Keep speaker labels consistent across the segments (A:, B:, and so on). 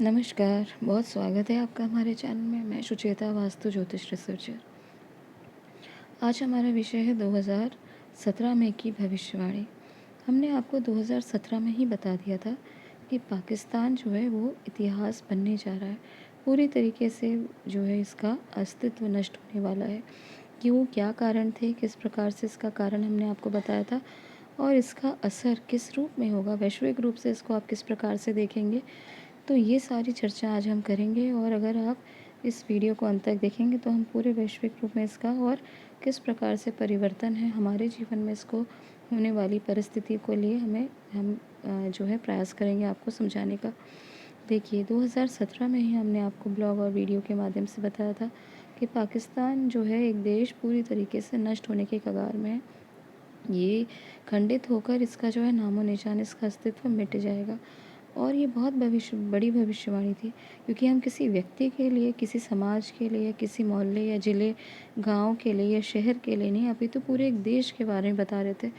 A: नमस्कार, बहुत स्वागत है आपका हमारे चैनल में। मैं सुचेता, वास्तु ज्योतिष रिसर्चर। आज हमारा विषय है 2017 में की भविष्यवाणी। हमने आपको 2017 में ही बता दिया था कि पाकिस्तान जो है वो इतिहास बनने जा रहा है। पूरी तरीके से जो है इसका अस्तित्व नष्ट होने वाला है। क्यों, क्या कारण थे, किस प्रकार से इसका कारण हमने आपको बताया था और इसका असर किस रूप में होगा, वैश्विक रूप से इसको आप किस प्रकार से देखेंगे। तो ये सारी चर्चा आज हम करेंगे और अगर आप इस वीडियो को अंत तक देखेंगे तो हम पूरे वैश्विक रूप में इसका और किस प्रकार से परिवर्तन है हमारे जीवन में इसको होने वाली परिस्थिति को लिए हम जो है प्रयास करेंगे आपको समझाने का। देखिए, 2017 में ही हमने आपको ब्लॉग और वीडियो के माध्यम से बताया था कि पाकिस्तान जो है एक देश पूरी तरीके से नष्ट होने के कगार में है। ये खंडित होकर इसका जो है नामो निशान, इसका अस्तित्व मिट जाएगा। और ये बहुत बड़ी भविष्यवाणी थी, क्योंकि हम किसी व्यक्ति के लिए, किसी समाज के लिए, किसी मोहल्ले या ज़िले, गांव के लिए या शहर के लिए नहीं, अभी तो पूरे एक देश के बारे में बता रहे थे।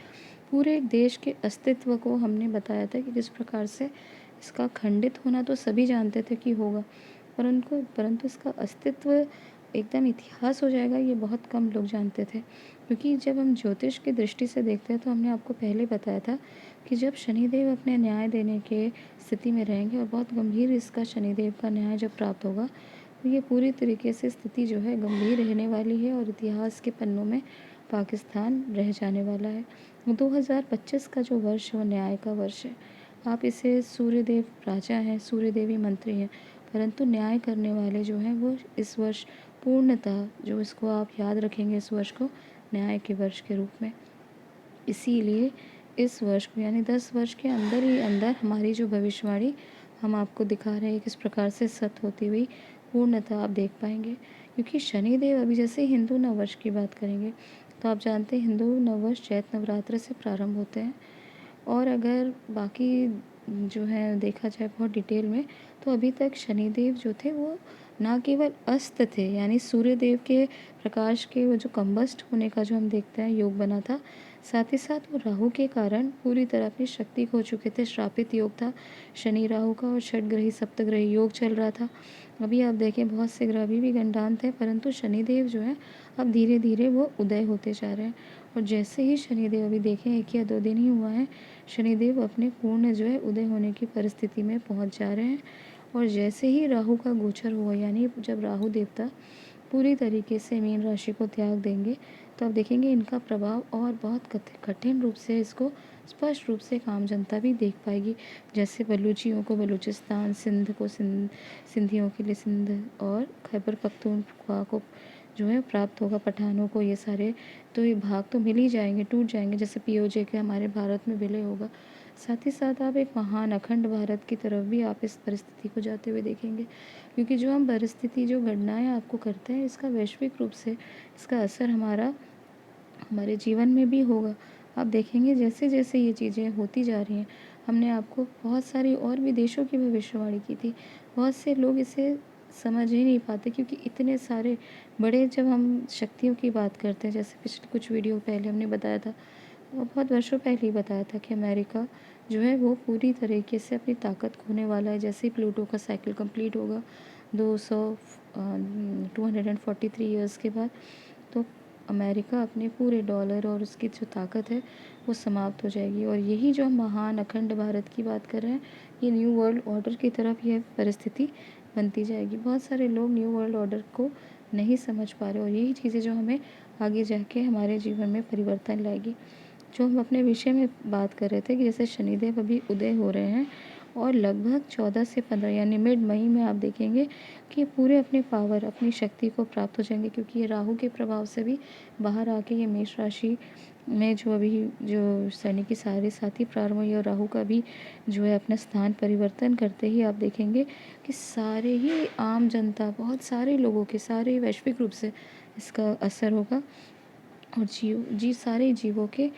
A: पूरे एक देश के अस्तित्व को हमने बताया था कि किस प्रकार से इसका खंडित होना तो सभी जानते थे कि होगा, परंतु इसका अस्तित्व एकदम इतिहास हो जाएगा, ये बहुत कम लोग जानते थे। क्योंकि जब हम ज्योतिष की दृष्टि से देखते हैं तो हमने आपको पहले बताया था कि जब शनिदेव अपने न्याय देने के स्थिति में रहेंगे और बहुत गंभीर इसका शनिदेव का न्याय जब प्राप्त होगा तो ये पूरी तरीके से स्थिति जो है गंभीर रहने वाली है और इतिहास के पन्नों में पाकिस्तान रह जाने वाला है। 2025 का जो वर्ष है वो न्याय का वर्ष है। आप इसे सूर्यदेव राजा हैं, सूर्यदेवी मंत्री हैं, परंतु न्याय करने वाले जो हैं वो इस वर्ष पूर्णतः जो इसको आप याद रखेंगे, इस वर्ष को न्याय के वर्ष के रूप में। इसीलिए इस वर्ष को यानी 10 वर्ष के अंदर ही अंदर हमारी जो भविष्यवाणी हम आपको दिखा रहे हैं किस प्रकार से सत्य होती हुई पूर्णतः आप देख पाएंगे। क्योंकि शनिदेव, अभी जैसे हिंदू नववर्ष की बात करेंगे तो आप जानते हैं हिंदू नववर्ष चैत्र नवरात्र से प्रारंभ होते हैं। और अगर बाकी जो है देखा जाए बहुत डिटेल में तो अभी तक शनिदेव जो थे वो ना केवल अस्त थे, यानी सूर्यदेव के प्रकाश के वो जो कम्बस्ट होने का जो हम देखते हैं योग बना था, साथ ही साथ वो राहु के कारण पूरी तरह अपनी शक्ति खो चुके थे। श्रापित योग था शनि राहु का और षटग्रही सप्तग्रही योग चल रहा था। अभी आप देखें बहुत से ग्रह अभी भी गंडान थे, परंतु शनिदेव जो है अब धीरे धीरे वो उदय होते जा रहे हैं। और जैसे ही शनिदेव, अभी देखें 1 या 2 दिन ही हुआ है, शनिदेव अपने पूर्ण जो है उदय होने की परिस्थिति में पहुंच जा रहे हैं। और जैसे ही राहु का गोचर हुआ, यानी जब राहु देवता पूरी तरीके से मीन राशि को त्याग देंगे तो आप देखेंगे इनका प्रभाव और बहुत कठिन रूप से इसको स्पष्ट रूप से आम जनता भी देख पाएगी। जैसे बलूचियों को बलूचिस्तान, सिंध को सिंधियों के लिए सिंध और खैबर पख्तूनख्वा को जो है प्राप्त होगा, पठानों को ये सारे, तो ये भाग तो मिल ही जाएंगे, टूट जाएंगे जैसे पीओजे के हमारे भारत में विलय होगा। साथ ही साथ आप एक महान अखंड भारत की तरफ भी आप इस परिस्थिति को जाते हुए देखेंगे। क्योंकि जो हम परिस्थिति, जो घटनाएं आपको करते हैं, इसका वैश्विक रूप से इसका असर हमारे जीवन में भी होगा। आप देखेंगे जैसे जैसे ये चीज़ें होती जा रही हैं, हमने आपको बहुत सारी और भी देशों की भविष्यवाणी की थी। बहुत से लोग इसे समझ ही नहीं पाते, क्योंकि इतने सारे बड़े, जब हम शक्तियों की बात करते हैं, जैसे पिछले कुछ वीडियो पहले हमने बताया था, बहुत वर्षों पहले ही बताया था कि अमेरिका जो है वो पूरी तरीके से अपनी ताकत खोने वाला है। जैसे ही प्लूटो का साइकिल कंप्लीट होगा 243 ईयर्स के बाद, तो अमेरिका अपने पूरे डॉलर और उसकी जो ताकत है वो समाप्त हो जाएगी। और यही जो हम महान अखंड भारत की बात कर रहे हैं, ये न्यू वर्ल्ड ऑर्डर की तरफ यह परिस्थिति बनती जाएगी। बहुत सारे लोग न्यू वर्ल्ड ऑर्डर को नहीं समझ पा रहे और यही चीज़ें जो हमें आगे जाके हमारे जीवन में परिवर्तन लाएगी। जो हम अपने विषय में बात कर रहे थे कि जैसे शनिदेव अभी उदय हो रहे हैं और लगभग 14 से 15 यानी मिड मई में आप देखेंगे कि पूरे अपने पावर, अपनी शक्ति को प्राप्त हो जाएंगे। क्योंकि ये राहु के प्रभाव से भी बाहर आके ये मेष राशि में जो अभी जो शनि की सारी साथी प्रारंभ हुई और राहु का भी जो है अपना स्थान परिवर्तन करते ही आप देखेंगे कि सारे ही आम जनता, बहुत सारे लोगों के, सारे वैश्विक रूप से इसका असर होगा। और सारे जीवों के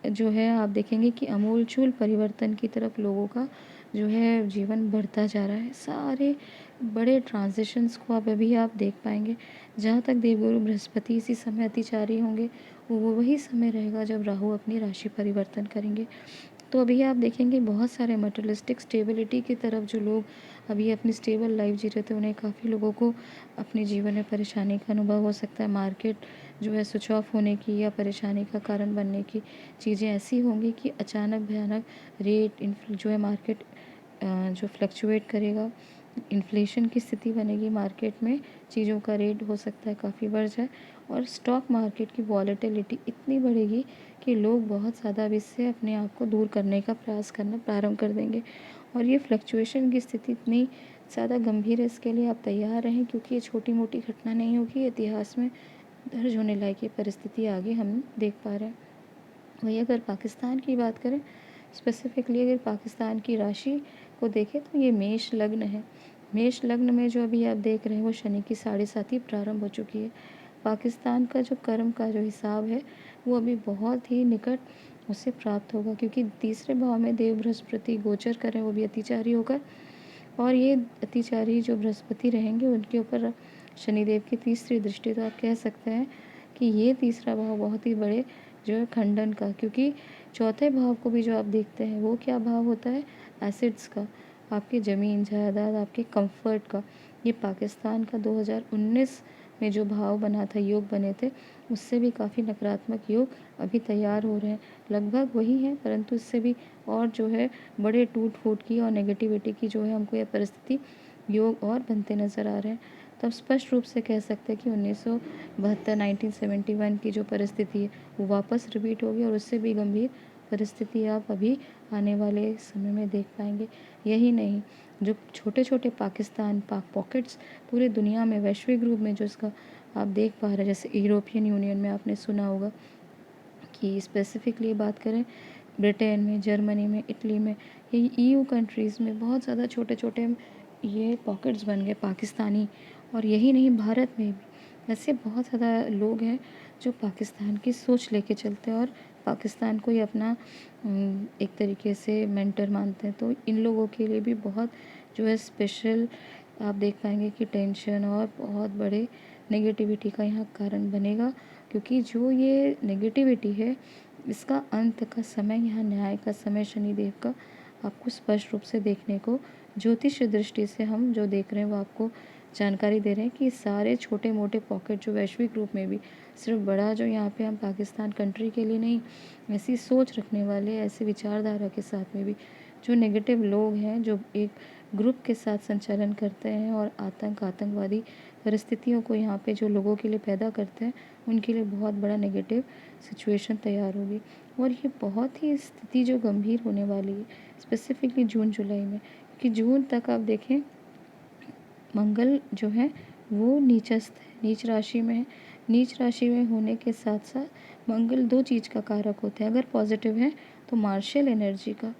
A: जो है आप देखेंगे कि अमूलचूल परिवर्तन की तरफ लोगों का जो है जीवन बढ़ता जा रहा है। सारे बड़े ट्रांजिशंस को अभी आप देख पाएंगे। जहाँ तक देवगुरु बृहस्पति इसी समय अतिचारी होंगे, वो वही समय रहेगा जब राहु अपनी राशि परिवर्तन करेंगे। तो अभी आप देखेंगे बहुत सारे मटेरियलिस्टिक स्टेबिलिटी की तरफ जो लोग अभी अपनी स्टेबल लाइफ जी रहे थे, उन्हें काफ़ी लोगों को अपने जीवन में परेशानी का अनुभव हो सकता है। मार्केट जो है स्विच ऑफ होने की या परेशानी का कारण बनने की चीज़ें ऐसी होंगी कि अचानक भयानक रेट जो है मार्केट जो फ्लक्चुएट करेगा, इन्फ्लेशन की स्थिति बनेगी मार्केट में, चीज़ों का रेट हो सकता है काफ़ी बढ़ जाए और स्टॉक मार्केट की वॉलेटिलिटी इतनी बढ़ेगी कि लोग बहुत ज़्यादा अब इससे अपने आप को दूर करने का प्रयास करना प्रारंभ कर देंगे। और ये फ्लक्चुएशन की स्थिति इतनी ज़्यादा गंभीर है, इसके लिए आप तैयार रहें, क्योंकि ये छोटी मोटी घटना नहीं होगी, इतिहास में दर्ज होने लायक ये परिस्थिति आगे हम देख पा रहे हैं। वही अगर पाकिस्तान की बात करें, स्पेसिफिकली अगर पाकिस्तान की राशि को देखें तो ये मेष लग्न है। मेष लग्न में जो अभी आप देख रहे हैं वो शनि की 7.5 प्रारंभ हो चुकी है। पाकिस्तान का जो कर्म का जो हिसाब है वो अभी बहुत ही निकट उससे प्राप्त होगा, क्योंकि तीसरे भाव में देव बृहस्पति गोचर करें, वो भी अतिचारी होकर, और ये अतिचारी जो बृहस्पति रहेंगे उनके ऊपर शनिदेव की तीसरी दृष्टि। तो आप कह सकते हैं कि ये तीसरा भाव बहुत ही बड़े जो है खंडन का, क्योंकि चौथे भाव को भी जो आप देखते हैं वो क्या भाव होता है, एसिड्स का, आपकी ज़मीन जायदाद, आपके कंफर्ट का। ये पाकिस्तान का 2019 में जो भाव बना था, योग बने थे, उससे भी काफ़ी नकारात्मक योग अभी तैयार हो रहे हैं। लगभग वही है, परंतु इससे भी और जो है बड़े टूट फूट की और नेगेटिविटी की जो है हमको यह परिस्थिति योग और बनते नज़र आ रहे हैं। तो अब स्पष्ट रूप से कह सकते हैं कि 1972 1971 की जो परिस्थिति है वो वापस रिपीट होगी, और उससे भी गंभीर परिस्थिति आप अभी आने वाले समय में देख पाएंगे। यही नहीं, जो छोटे छोटे पाकिस्तान पाक पॉकेट्स पूरे दुनिया में वैश्विक रूप में जो इसका आप देख पा रहे हैं, जैसे यूरोपियन यूनियन में आपने सुना होगा कि स्पेसिफिकली बात करें ब्रिटेन में, जर्मनी में, इटली में, ये ईयू कंट्रीज़ में बहुत ज़्यादा छोटे छोटे ये पॉकेट्स बन गए पाकिस्तानी। और यही नहीं, भारत में भी ऐसे बहुत ज़्यादा लोग हैं जो पाकिस्तान की सोच लेके चलते हैं और पाकिस्तान को ही अपना एक तरीके से मेंटर मानते हैं। तो इन लोगों के लिए भी बहुत जो है स्पेशल आप देख पाएंगे कि टेंशन और बहुत बड़े नेगेटिविटी का यहाँ कारण बनेगा, क्योंकि जो ये नेगेटिविटी है इसका अंत का समय, यहाँ न्याय का समय शनिदेव का आपको स्पष्ट रूप से देखने को ज्योतिष दृष्टि से हम जो देख रहे हैं वो आपको जानकारी दे रहे हैं कि सारे छोटे मोटे पॉकेट जो वैश्विक रूप में भी, सिर्फ बड़ा जो यहाँ पे हम पाकिस्तान कंट्री के लिए नहीं, ऐसी सोच रखने वाले, ऐसी विचारधारा के साथ में भी जो नेगेटिव लोग हैं, जो एक ग्रुप के साथ संचालन करते हैं और आतंकवादी परिस्थितियों को यहाँ पे जो लोगों के लिए पैदा करते हैं, उनके लिए बहुत बड़ा नेगेटिव सिचुएशन तैयार होगी। और ये बहुत ही स्थिति जो गंभीर होने वाली है स्पेसिफिकली जून जुलाई में, कि जून तक आप देखें मंगल जो है वो नीचस्थ है, नीच राशि में है। नीच राशि में होने के साथ साथ मंगल दो चीज़ का कारक होते हैं। अगर पॉजिटिव है तो मार्शल एनर्जी का,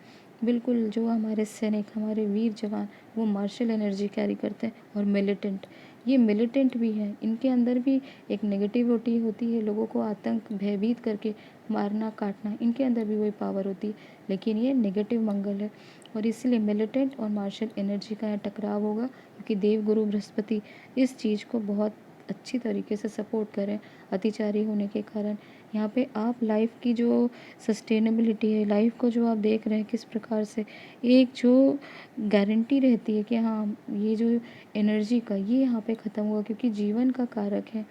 A: बिल्कुल जो हमारे सैनिक, हमारे वीर जवान, वो मार्शल एनर्जी कैरी करते हैं। और मिलिटेंट, ये मिलिटेंट भी हैं, इनके अंदर भी एक नेगेटिविटी होती है, लोगों को आतंक भयभीत करके मारना काटना, इनके अंदर भी वही पावर होती है, लेकिन ये नेगेटिव मंगल है। और इसलिए मिलिटेंट और मार्शल एनर्जी का यहाँ टकराव होगा, क्योंकि देवगुरु बृहस्पति इस चीज़ को बहुत अच्छी तरीके से सपोर्ट करें। अतिचारी होने के कारण यहाँ पे आप लाइफ की जो सस्टेनेबिलिटी है, लाइफ को जो आप देख रहे हैं किस प्रकार से एक जो गारंटी रहती है कि हाँ ये जो एनर्जी का ये यहाँ पे ख़त्म हुआ, क्योंकि जीवन का कारक है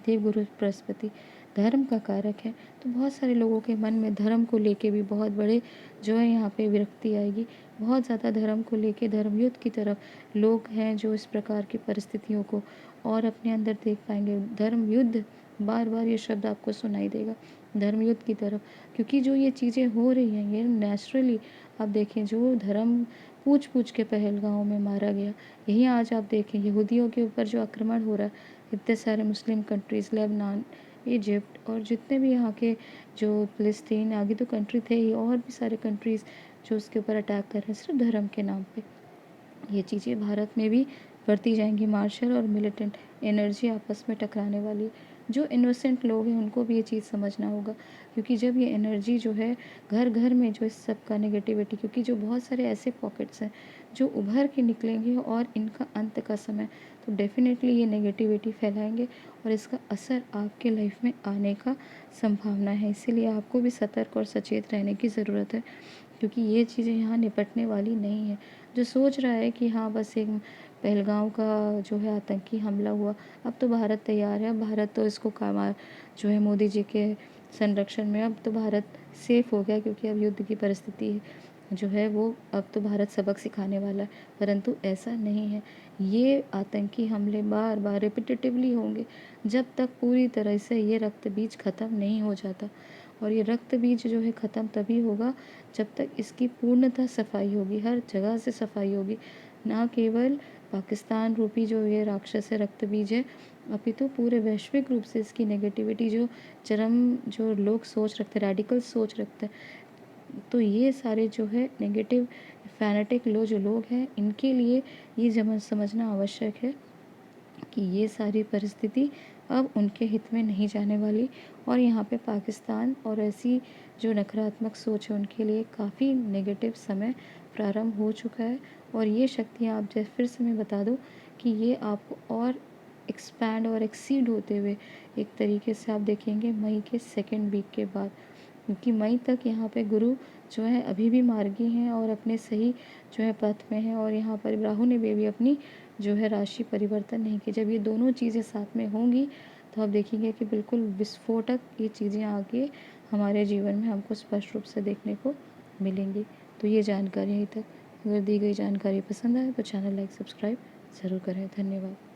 A: देवगुरु बृहस्पति, धर्म का कारक है। तो बहुत सारे लोगों के मन में धर्म को लेके भी बहुत बड़े जो है यहाँ पे विरक्ति आएगी। बहुत ज़्यादा धर्म को लेके धर्म युद्ध की तरफ लोग हैं जो इस प्रकार की परिस्थितियों को और अपने अंदर देख पाएंगे। धर्म युद्ध, बार बार ये शब्द आपको सुनाई देगा, धर्म युद्ध की तरफ, क्योंकि जो ये चीज़ें हो रही हैं ये नेचुरली आप देखें, जो धर्म पूछ पूछ के पहलगांव में मारा गया, यही आज आप देखें यहूदियों के ऊपर जो आक्रमण हो रहा है, इतने सारे मुस्लिम कंट्रीज़, लेबनान, इजिप्ट और जितने भी यहाँ के जो फ़िलिस्तीन, आगे तो कंट्री थे ही, और भी सारे कंट्रीज़ जो उसके ऊपर अटैक कर रहे हैं सिर्फ धर्म के नाम पे। ये चीज़ें भारत में भी बढ़ती जाएंगी, मार्शल और मिलिटेंट एनर्जी आपस में टकराने वाली। जो इनोसेंट लोग हैं उनको भी ये चीज़ समझना होगा, क्योंकि जब ये एनर्जी जो है घर घर में जो इस सब का नेगेटिविटी, क्योंकि जो बहुत सारे ऐसे पॉकेट्स हैं जो उभर के निकलेंगे और इनका अंत का समय, तो डेफिनेटली ये नेगेटिविटी फैलाएंगे और इसका असर आपके लाइफ में आने का संभावना है। इसीलिए आपको भी सतर्क और सचेत रहने की ज़रूरत है, क्योंकि ये चीज़ें यहाँ निपटने वाली नहीं है। जो सोच रहा है कि हाँ बस एक पहलगाँव का जो है आतंकी हमला हुआ, अब तो भारत तैयार है, अब भारत तो इसको कामा जो है मोदी जी के संरक्षण में, अब तो भारत सेफ़ हो गया क्योंकि अब युद्ध की परिस्थिति जो है वो अब तो भारत सबक सिखाने वाला है। परंतु ऐसा नहीं है, ये आतंकी हमले बार बार रिपीटेटिवली होंगे जब तक पूरी तरह से ये रक्त बीज ख़त्म नहीं हो जाता। और ये रक्त बीज जो है ख़त्म तभी होगा जब तक इसकी पूर्णतः सफाई होगी, हर जगह से सफाई होगी, ना केवल पाकिस्तान रूपी जो ये राक्षस है रक्त बीज है, अपितु पूरे वैश्विक रूप से इसकी नेगेटिविटी जो चरम जो लोग सोच रखते हैं, रेडिकल सोच रखते हैं, तो ये सारे जो है नेगेटिव फैनेटिक जो लोग हैं, इनके लिए ये समझना आवश्यक है कि ये सारी परिस्थिति अब उनके हित में नहीं जाने वाली। और यहाँ पे पाकिस्तान और ऐसी जो नकारात्मक सोच है उनके लिए काफ़ी नेगेटिव समय प्रारंभ हो चुका है। और ये शक्तियाँ आप जैसे फिर से मैं बता दूँ कि ये आपको और एक्सपैंड और एक्सीड होते हुए एक तरीके से आप देखेंगे मई के सेकेंड वीक के बाद, क्योंकि मई तक यहाँ पे गुरु जो है अभी भी मार्गी हैं और अपने सही जो है पथ में हैं। और यहाँ पर राहु ने भी अपनी जो है राशि परिवर्तन नहीं की। जब ये दोनों चीज़ें साथ में होंगी तो आप देखेंगे कि बिल्कुल विस्फोटक ये चीज़ें आगे हमारे जीवन में हमको स्पष्ट रूप से देखने को मिलेंगी। तो ये जानकारी यहीं तक। अगर दी गई जानकारी पसंद आए तो चैनल लाइक सब्सक्राइब ज़रूर करें। धन्यवाद।